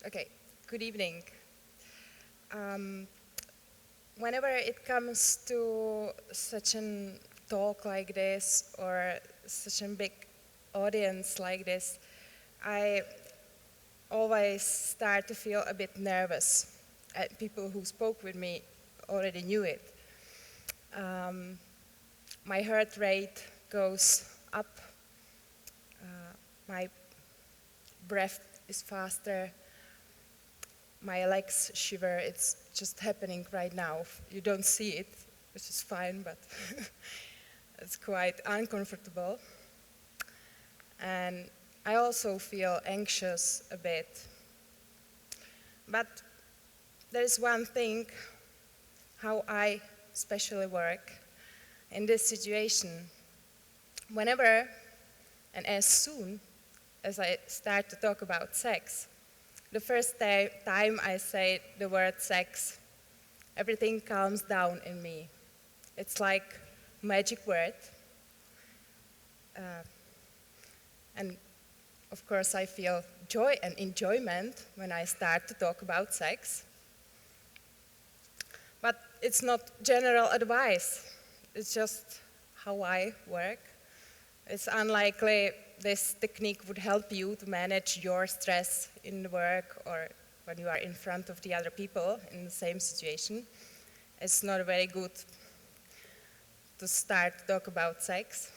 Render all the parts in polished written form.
Okay, good evening. Whenever it comes to such a talk like this or such a big audience like this, I always start to feel a bit nervous. People who spoke with me already knew it. My heart rate goes up, my breath is faster, my legs shiver. It's just happening right now. You don't see it, which is fine, but it's quite uncomfortable. And I also feel anxious a bit. But there is one thing how I especially work in this situation. Whenever and as soon as I start to talk about sex, the first time I say the word sex, everything calms down in me. It's like a magic word. And of course I feel joy and enjoyment when I start to talk about sex. But it's not general advice. It's just how I work. It's unlikely this technique would help you to manage your stress in the work or when you are in front of the other people in the same situation. It's not very good to start to talk about sex.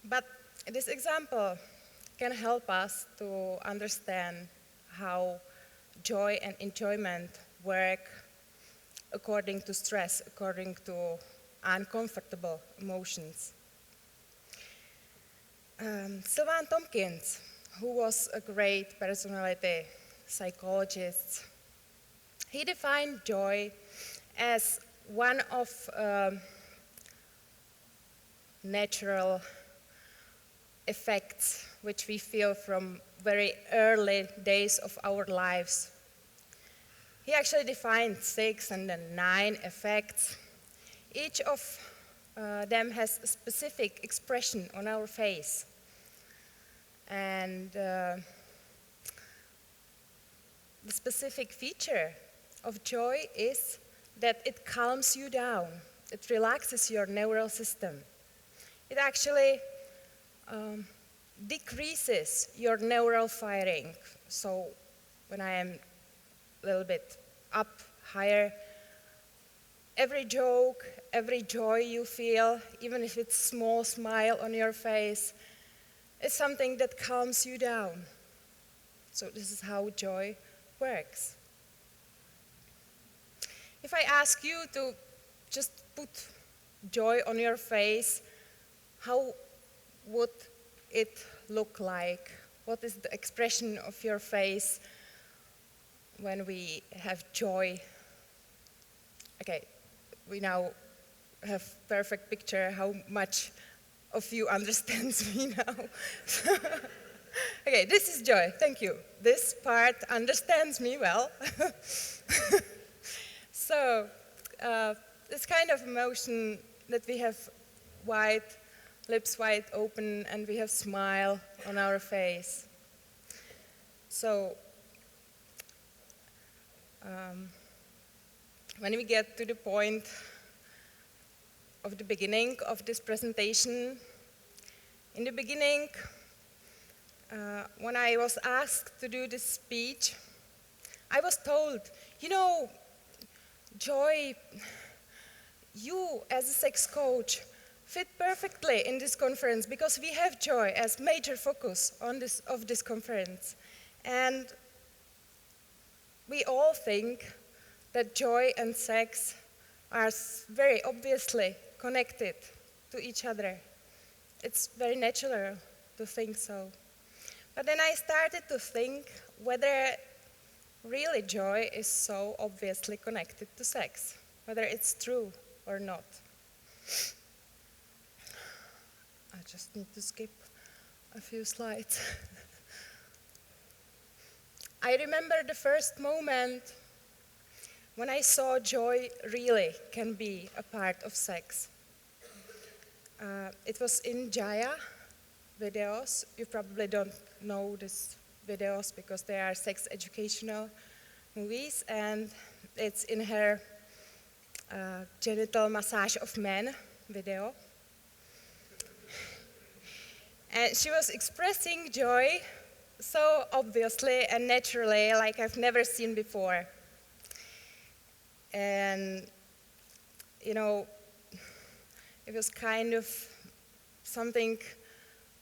But this example can help us to understand how joy and enjoyment work according to stress, according to uncomfortable emotions. Sylvan Tompkins, who was a great personality psychologist, he defined joy as one of natural effects which we feel from very early days of our lives. He actually defined 6 and then 9 effects. Each of them has a specific expression on our face. And the specific feature of joy is that it calms you down. It relaxes your neural system. It actually decreases your neural firing. So when I am a little bit up higher, every joke, every joy you feel, even if it's a small smile on your face, is something that calms you down. So this is how joy works. If I ask you to just put joy on your face, how would it look like? What is the expression of your face when we have joy? Okay, we now have perfect picture how much of you understands me now. Okay, this is joy, thank you. This part understands me well. So, this kind of emotion that we have lips wide open, and we have smile on our face. So, when we get to the point of the beginning of this presentation, in the beginning, when I was asked to do this speech, I was told, you know, Joy, you as a sex coach fit perfectly in this conference because we have joy as major focus of this conference. And we all think that joy and sex are very obviously connected to each other. It's very natural to think so. But then I started to think whether really joy is so obviously connected to sex, whether it's true or not. I just need to skip a few slides. I remember the first moment when I saw joy really can be a part of sex. It was in Gaia videos. You probably don't know this videos because they are sex educational movies, and it's in her genital massage of men video. And she was expressing joy so obviously and naturally, like I've never seen before. And, you know, it was kind of something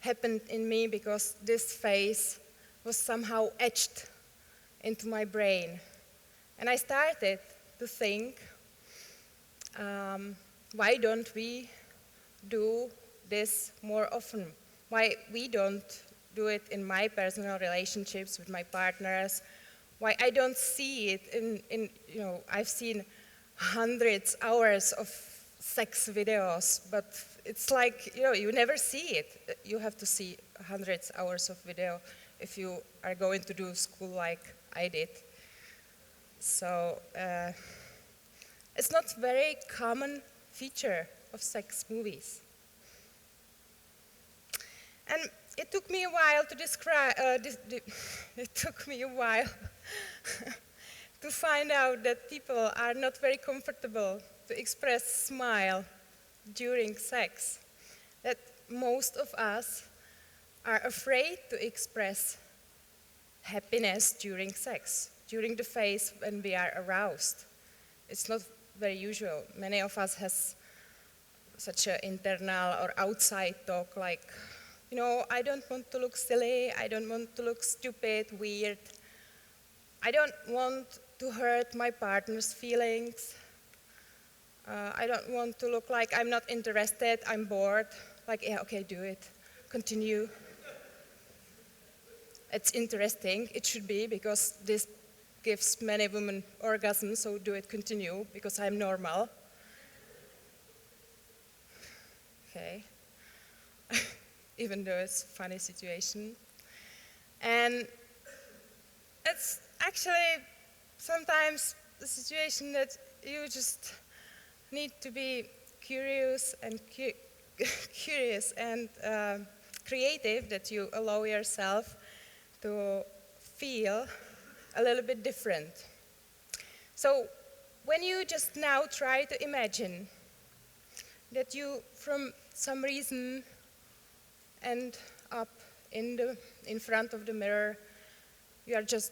happened in me because this face was somehow etched into my brain. And I started to think, why don't we do this more often? Why we don't do it in my personal relationships with my partners? Why I don't see it in you know, I've seen hundreds hours of sex videos, but it's like, you know, you never see it. You have to see hundreds hours of video if you are going to do school like I did. So it's not a very common feature of sex movies. And it took me a while to describe, it took me a while to find out that people are not very comfortable to express smile during sex. That most of us are afraid to express happiness during sex, during the phase when we are aroused. It's not very usual. Many of us has such an internal or outside talk like, you know, I don't want to look silly, I don't want to look stupid, weird. I don't want to hurt my partner's feelings. I don't want to look like I'm not interested, I'm bored. Like, yeah, okay, do it, continue. It's interesting, it should be, because this gives many women orgasms, so do it, continue, because I'm normal. Okay. Even though it's a funny situation. And it's actually sometimes the situation that you just need to be curious and creative, that you allow yourself to feel a little bit different. So when you just now try to imagine that you, from some reason, end up in front of the mirror, you are just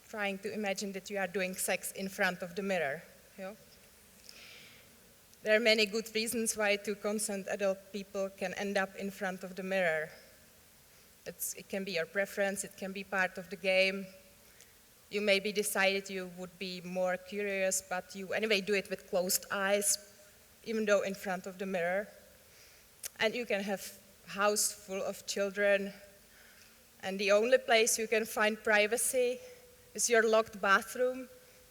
trying to imagine that you are doing sex in front of the mirror. You know? There are many good reasons why two consent adult people can end up in front of the mirror. It can be your preference, it can be part of the game. You maybe decided you would be more curious, but you anyway do it with closed eyes, even though in front of the mirror. And you can have a house full of children, and the only place you can find privacy is your locked bathroom,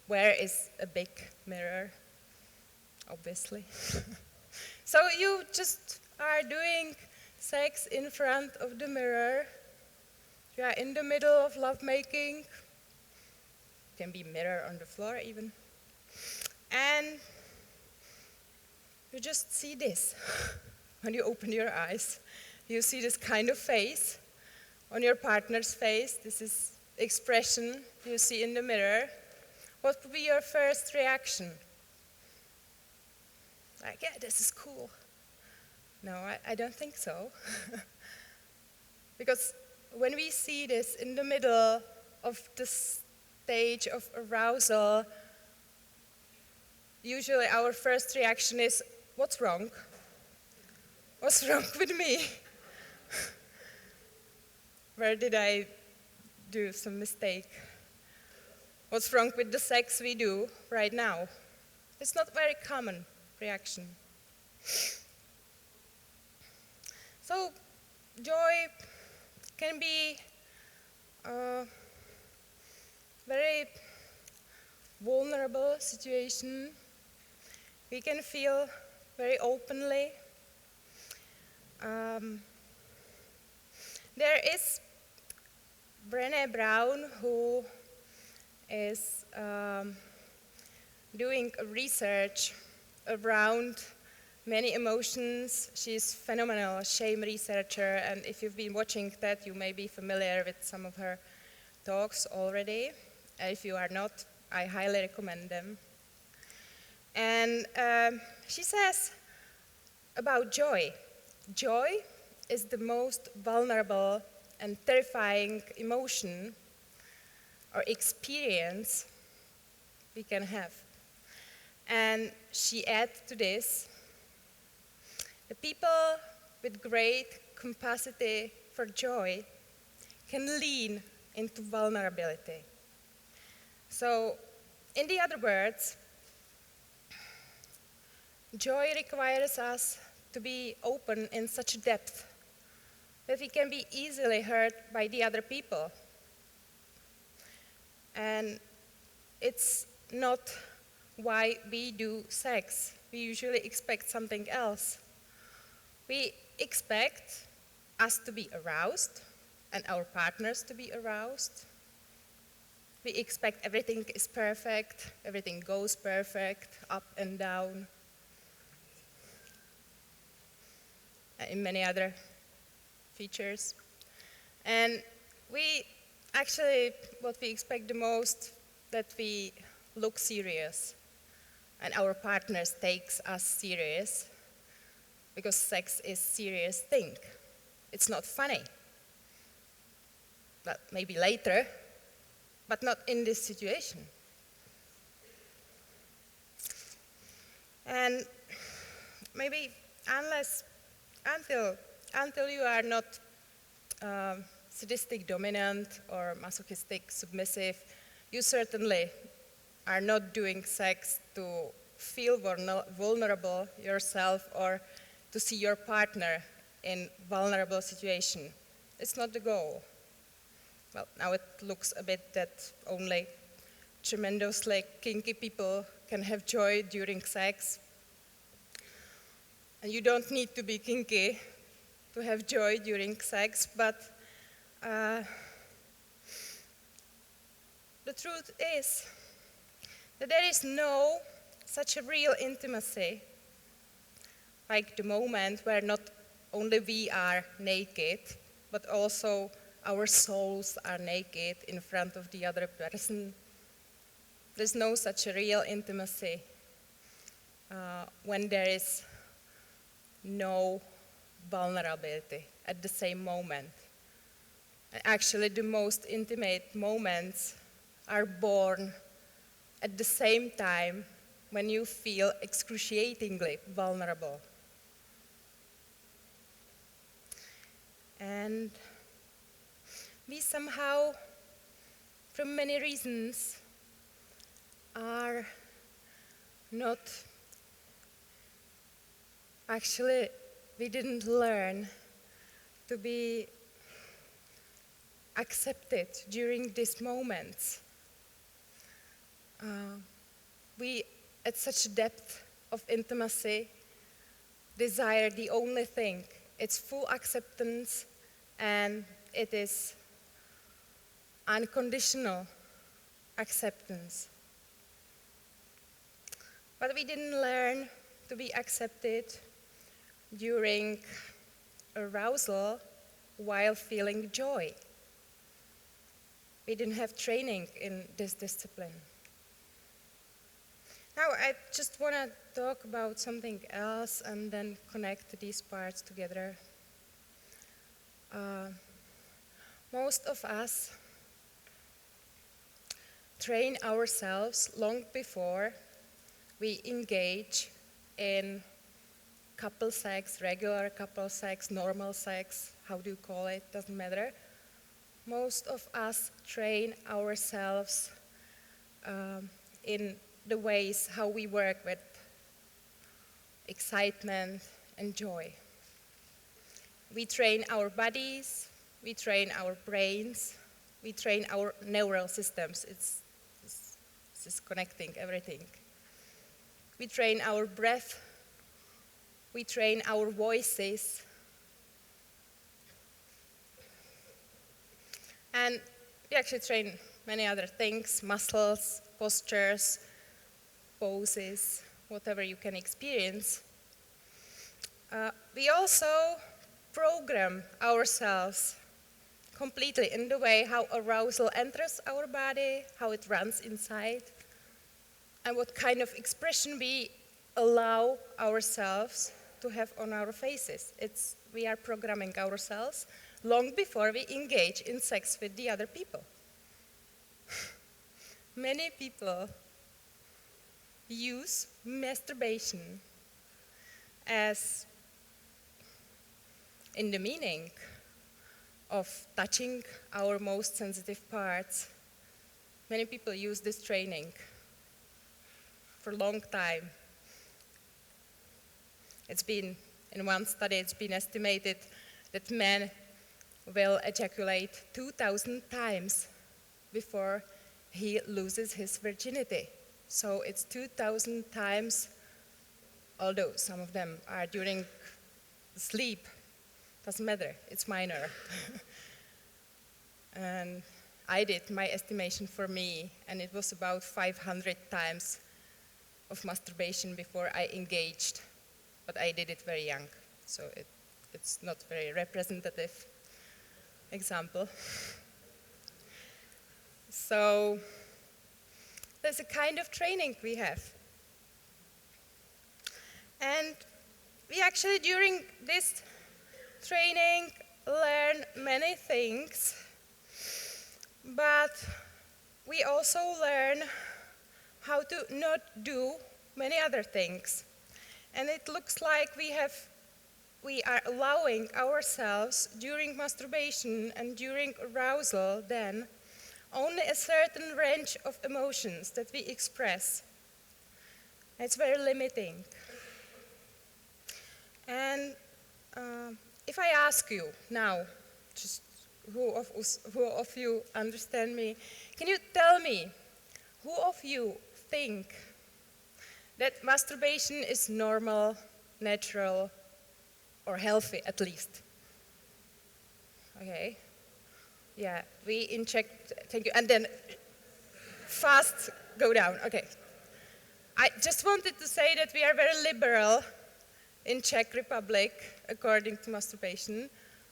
where is a big mirror, obviously. So you just are doing sex in front of the mirror. You are in the middle of lovemaking. Can be mirror on the floor even. And you just see this. When you open your eyes, you see this kind of face on your partner's face. This is expression you see in the mirror. What would be your first reaction? Like, yeah, this is cool. No, I don't think so. Because when we see this in the middle of the stage of arousal, usually our first reaction is, what's wrong? What's wrong with me? Where did I do some mistake? What's wrong with the sex we do right now? It's not a very common reaction. So joy can be a very vulnerable situation. We can feel very openly. There is Brené Brown, who is doing research around many emotions. She's phenomenal, a shame researcher, and if you've been watching that, you may be familiar with some of her talks already. If you are not, I highly recommend them. And she says about joy. Joy is the most vulnerable and terrifying emotion or experience we can have. And she adds to this, the people with great capacity for joy can lean into vulnerability. So, in the other words, joy requires us to be open in such depth that we can be easily hurt by the other people. And it's not why we do sex. We usually expect something else. We expect us to be aroused and our partners to be aroused. We expect everything is perfect, everything goes perfect, up and down, and many other features. And we actually, what we expect the most, that we look serious and our partners takes us serious, because sex is a serious thing. It's not funny. But maybe later, but not in this situation. And maybe until you are not sadistic dominant or masochistic submissive, you certainly are not doing sex to feel vulnerable yourself or to see your partner in vulnerable situation. It's not the goal. Well, now it looks a bit that only tremendously kinky people can have joy during sex. And you don't need to be kinky to have joy during sex, but the truth is that there is no such a real intimacy like the moment where not only we are naked, but also our souls are naked in front of the other person. There's no such a real intimacy when there is no vulnerability at the same moment. And actually, the most intimate moments are born at the same time when you feel excruciatingly vulnerable. And we somehow, for many reasons, are not, actually, we didn't learn to be accepted during these moments. We, at such depth of intimacy, desire the only thing. It's full acceptance, and it is unconditional acceptance. But we didn't learn to be accepted during arousal while feeling joy. We didn't have training in this discipline. Now I just want to talk about something else and then connect these parts together. Most of us train ourselves long before we engage in couple sex, regular couple sex, normal sex, how do you call it, doesn't matter. Most of us train ourselves in the ways how we work with excitement and joy. We train our bodies, we train our brains, we train our neural systems. It's connecting everything. We train our breath, we train our voices, and we actually train many other things, muscles, postures, poses, whatever you can experience. We also program ourselves completely in the way how arousal enters our body, how it runs inside, and what kind of expression we allow ourselves to have on our faces. We are programming ourselves long before we engage in sex with the other people. Many people use masturbation as in the meaning of touching our most sensitive parts. Many people use this training for a long time. In one study, it's been estimated that men will ejaculate 2,000 times before he loses his virginity. So it's 2,000 times, although some of them are during sleep. Doesn't matter, it's minor. And I did my estimation for me, and it was about 500 times of masturbation before I engaged. But I did it very young, so it's not very representative example. So there's a kind of training we have. And we actually, during this training, learn many things, but we also learn how to not do many other things. And it looks like we are allowing ourselves during masturbation and during arousal then only a certain range of emotions that we express. It's very limiting. And if I ask you now, just who of you understand me, can you tell me who of you think that masturbation is normal, natural, or healthy at least? Okay. Yeah, we in Czech, thank you. And then fast go down, okay. I just wanted to say that we are very liberal in Czech Republic according to masturbation.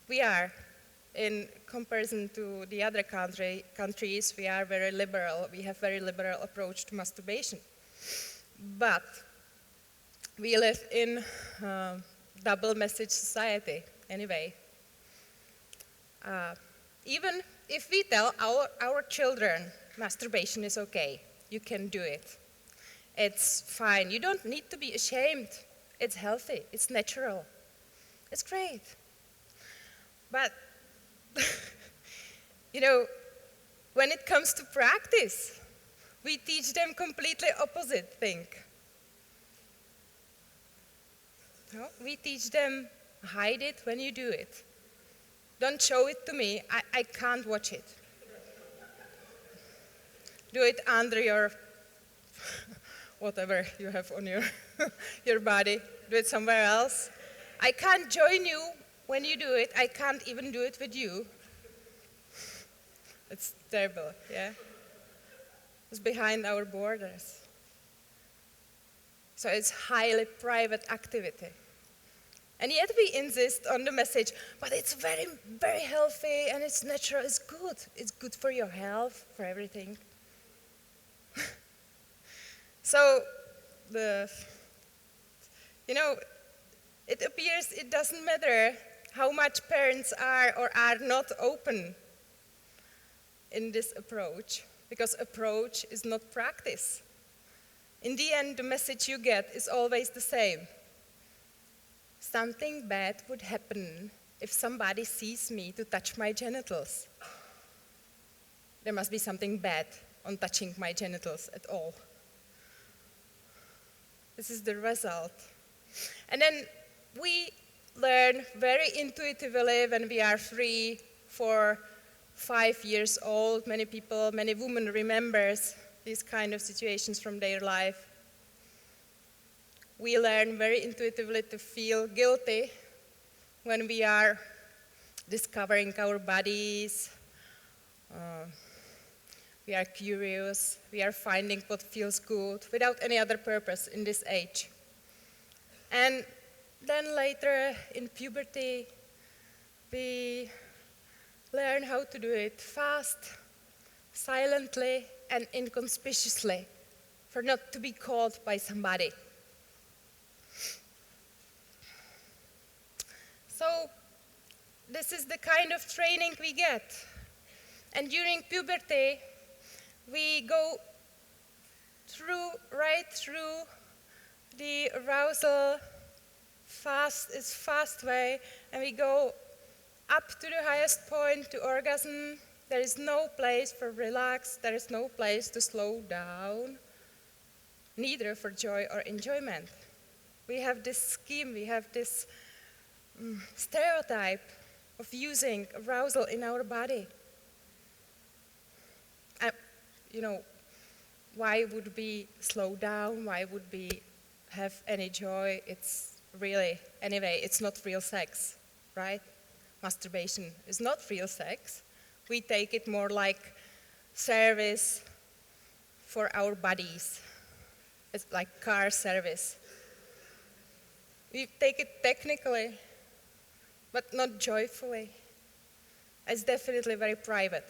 We are, in comparison to the other countries, we are very liberal. We have very liberal approach to masturbation. But we live in double message society anyway. Even if we tell our children masturbation is okay, you can do it, it's fine, you don't need to be ashamed, it's healthy, it's natural, it's great. But, you know, when it comes to practice, we teach them completely opposite thing. No? We teach them, hide it when you do it. Don't show it to me, I can't watch it. Do it under your, whatever you have on your body. Do it somewhere else. I can't join you when you do it. I can't even do it with you. It's terrible, yeah? It's behind our borders. So it's highly private activity. And yet we insist on the message, but it's very, very healthy and it's natural, it's good. It's good for your health, for everything. So, it appears it doesn't matter how much parents are or are not open in this approach, because approach is not practice. In the end, the message you get is always the same. Something bad would happen if somebody sees me to touch my genitals. There must be something bad on touching my genitals at all. This is the result. And then we learn very intuitively when we are 3, 4, 5 years old. Many people, many women remembers these kind of situations from their life. We learn very intuitively to feel guilty when we are discovering our bodies. We are curious. We are finding what feels good without any other purpose in this age. And then later in puberty, we learn how to do it fast, silently, and inconspicuously, for not to be caught by somebody. So, this is the kind of training we get. And during puberty, we go right through the arousal fast way, and we go up to the highest point, to orgasm. There is no place for relax, there is no place to slow down, neither for joy or enjoyment. We have this scheme, we have this stereotype of using arousal in our body. Why would we slow down? Why would we have any joy? It's really, anyway, it's not real sex, right? Masturbation is not real sex. We take it more like service for our bodies. It's like car service. We take it technically, but not joyfully. It's definitely very private.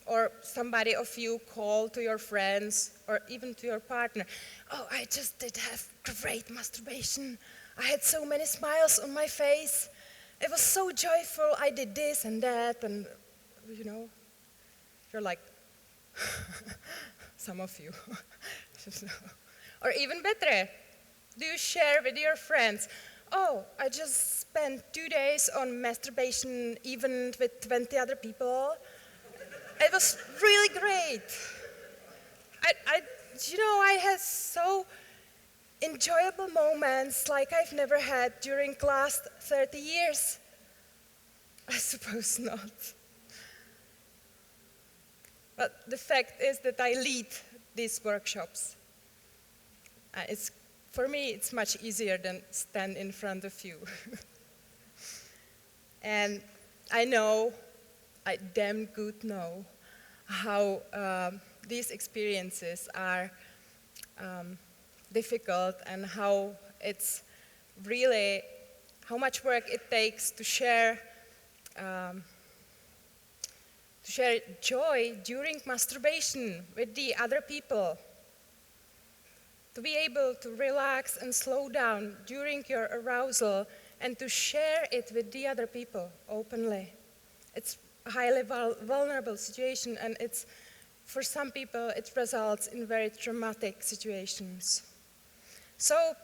Or somebody of you call to your friends or even to your partner, oh, I just did have great masturbation. I had so many smiles on my face. It was so joyful. I did this and that, and you're like, some of you. Or even better, do you share with your friends, oh, I just spent 2 days on masturbation event with 20 other people. It was really great. I had so enjoyable moments like I've never had during the last 30 years. I suppose not. But the fact is that I lead these workshops. For me, it's much easier than stand in front of you. And I damn good know how these experiences are difficult and how much work it takes to share joy during masturbation with the other people. To be able to relax and slow down during your arousal and to share it with the other people openly. It's a highly vulnerable situation, and for some people it results in very traumatic situations. So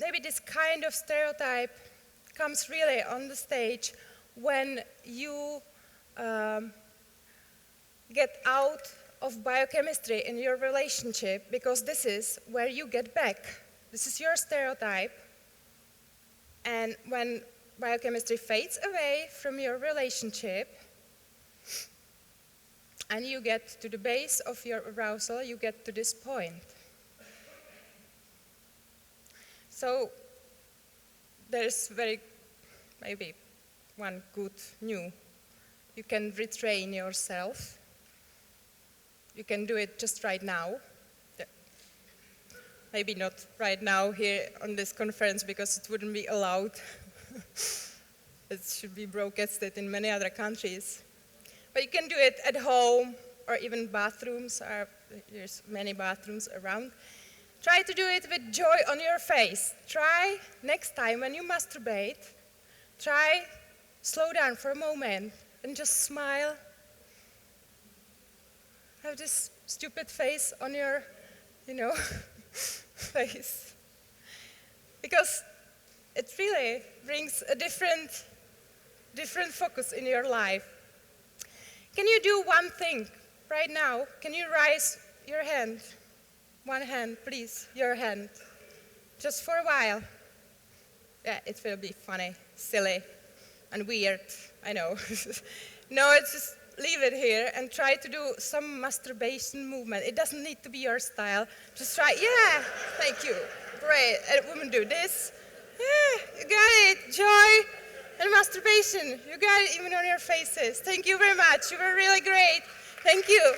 maybe this kind of stereotype comes really on the stage when you get out of biochemistry in your relationship, because this is where you get back. This is your stereotype. And when biochemistry fades away from your relationship and you get to the base of your arousal, you get to this point. So there's maybe one good news. You can retrain yourself. You can do it just right now. Maybe not right now here on this conference because it wouldn't be allowed. It should be broadcasted in many other countries. But you can do it at home or even bathrooms. There's many bathrooms around. Try to do it with joy on your face. Try next time when you masturbate, slow down for a moment and just smile. Have this stupid face on your, face. Because it really brings a different focus in your life. Can you do one thing right now? Can you raise your hand? One hand, please, your hand. Just for a while. Yeah, it will be funny, silly, and weird, I know. No, it's just leave it here and try to do some masturbation movement. It doesn't need to be your style. Just try, yeah, thank you. Great, and women do this. Yeah, you got it, joy and masturbation. You got it even on your faces. Thank you very much, you were really great. Thank you.